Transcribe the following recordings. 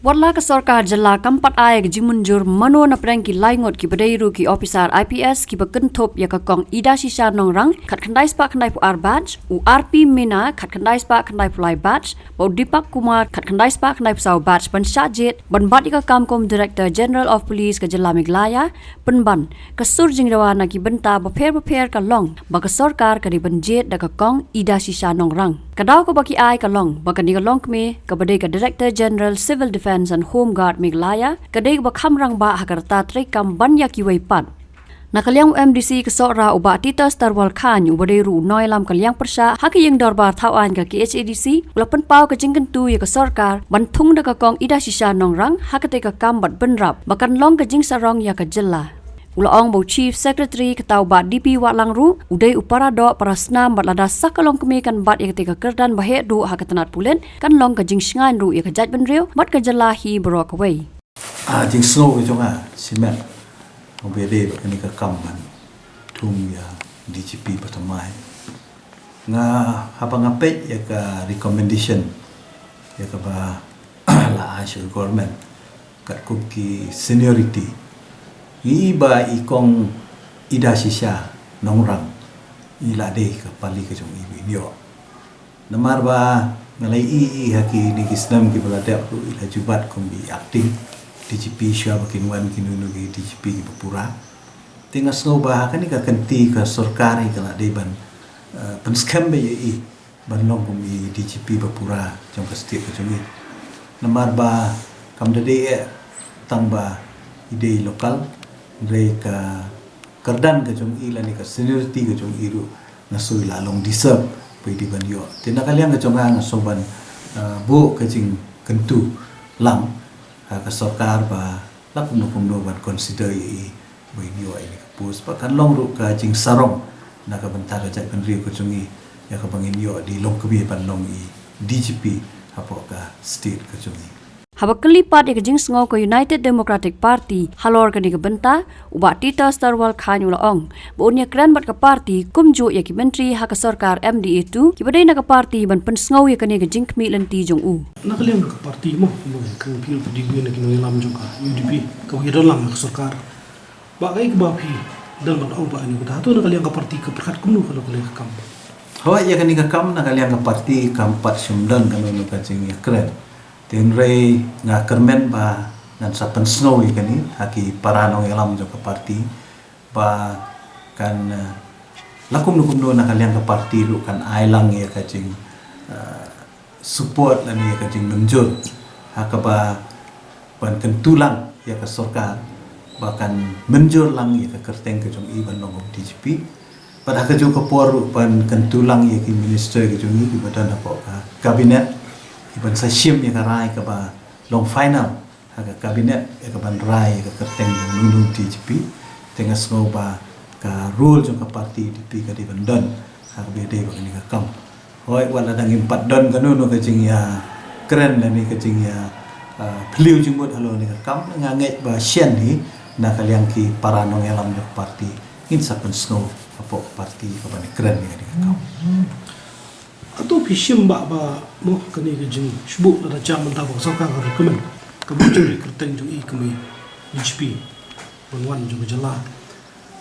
Warla ke Sarkar Jala Kampat Ai ke Jimunjur Mano na preng ki laingot ki Badairu ki officer IPS ki Bakentop ya ka kong Ida Shisha Nongrang kat kandai spa kandai pu Arbaj u RP Mina kat kandai spa kandai pu Lai Batch Bau Dipak Kumar kat kandai spa kandai pu Sau Batch Ban Syajit Ban Bat ka Kamkom Director General of Police ke Jala Meglaya Penban ke Sur Jingdawana ki Benta beper ka long ba ke Sarkar ka di Banjit da ka kong Ida Shisha Nongrang Kadau ko baki ai ka long ba ka ni ka long kme ka badai ka Director General Civil Defence and Home Guard Meglaya kadai ba khamrang ba hakarta trekam banya kiwai pat nakaliang MDC ke sora uba Tita Starwal Khan ubadairu noi lam kaliang persya haki yang darbar thawan ka KHADC ulapan pau ka jingkentu ya ka Sarkar bantung da ka kong Ida Shisha Nongrang hakate ka kambat benrap bakan long ka jing sarong ya ka Jela Ulaong bau Chief Secretary ketau bat DP Wat Langru udai upara do para senam bat lada sakalong kemi kan bat ya ketika kerdan bahek du hakatanat pulen kan long ka jing shngan ru ya ka jaj benriu bat ka jalahi berok away jing snow ke jonga simet obede ba ni ka kamman tum ya DGP patamai nga haba ngape ya ka recommendation ya ka ba la asyul government kat kuki seniority Iba ikong Ida Shisha Nongrang ila deh ke pali ke jong ibu nyo namar ba ngalai haki ni kisnam ki baladap ku ila jubat kum bi acting DGP sya bakin wan kinunu ki DGP ki Bapura tingas ngo ba kan ni ka kenti ka sarkari kala deh ban penskam be ban long kum bi DGP Bapura jong ka state ke jong namar ba kam dede tang ba ide lokal mereka kerdan ke jong ila ni ka seniority ke jong iru ngasui lalong deserve pai di ban yo tina kalian ke jong ang soban bu ke jing kentu lam ka sarkar ba lakum no ban consider bai yo ini ke pus pakan long ru ka jing sarong na ka bentar jak kan ri ke jong ya ka bangin yo di long ke bi ban long DGP apa ka state ke jong Habak kelipat ya kejing sengaw ke United Democratic Party halor ke ni ke benta uba Tita Starwal Khan ulaong buunya keren bat ke parti kumju ya ki menteri hak Sarkar MDA tu ki badai na ke parti ban pen sengaw ya ke ni kejing kemi lenti jong u nakaliang ke parti mo kan pil di gue nak noi lam jong ka UDP ka wi dalam ke Sarkar ba kai ke bapi dan ban au ba ni ka tu nakaliang ke parti ke perkat kumnu kalau ke kam ho ya kan ni ka kam nakaliang ke parti kampat sumdan kan no ka jing ya keren Tenrei nga kermen ba ngan sapen snow ikan ni haki paranong elam jo ke parti ba kan lakum do na kalian ke parti lu kan ailang ya kacing support lani ya kacing menjur haka ba ban kentulang ya ke Sarkar bahkan menjur lang ya ke kerteng ke jong iban long DGP pada ke jo ke por ban kentulang ya ki minister ke jong i badan apa kabinet Iban sa shim ya karai ka ba long final haga kabinet ya ka ban rai ka kerteng yang nunung DGP tengas ngo ba ka rule jong ka parti DP ka di bandon haga bede ba ni ka kam hoi wala dang impat don ka nuno ka jing ya keren la ni ka jing ya phliu jing mut halo ni ka kam nga ngai ba shen ni na kaliang ki paranong elam jong parti in sa pen snow apo parti ka ban keren ni ka kam atau pishim ba mo kani ke jing shbu da jam da ba Sarkar ka recommend ka bu juri kerteng jong i kami DGP wan jong jala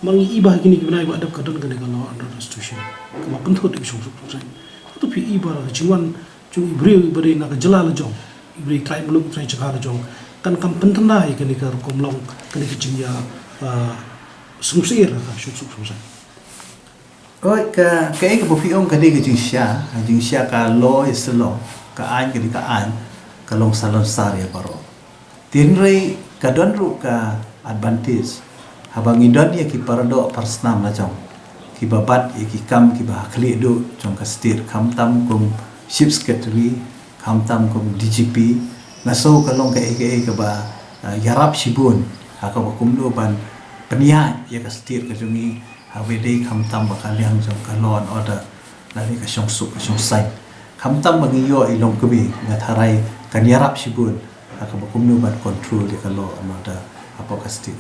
mang i ba kini ke banai ba adap kadon kani ka law under constitution ka ma penthot ke shuk sai atau pi i ba ka jingwan jong ibreu bare na ka jala la jong ibreu trai belum trai chaka la jong kan kam pentanda i kani ka kom long kani ke jing ya sungsir ka shuk sai Oi ka bofi ong ka de jing sha ka law is law ka an ka long salon sar ya baro tinrei ka don ru ka advantage habang idon ya ki parado parsnam la jong ki babat ya ki kam ki ba khli do jong ka state kam tam kum chief secretary kam tam kum DGP ngaso ka long ka ba yarap shibun ha ka kum do ban penia ya ka state ka jongi Habede kam tam bakal yang jong ka law and order lari ka syong sai kam tam bagi yo ilong kebi ngatharai kan yarap sibun aka bakum no ban control de ka law and order apa ka state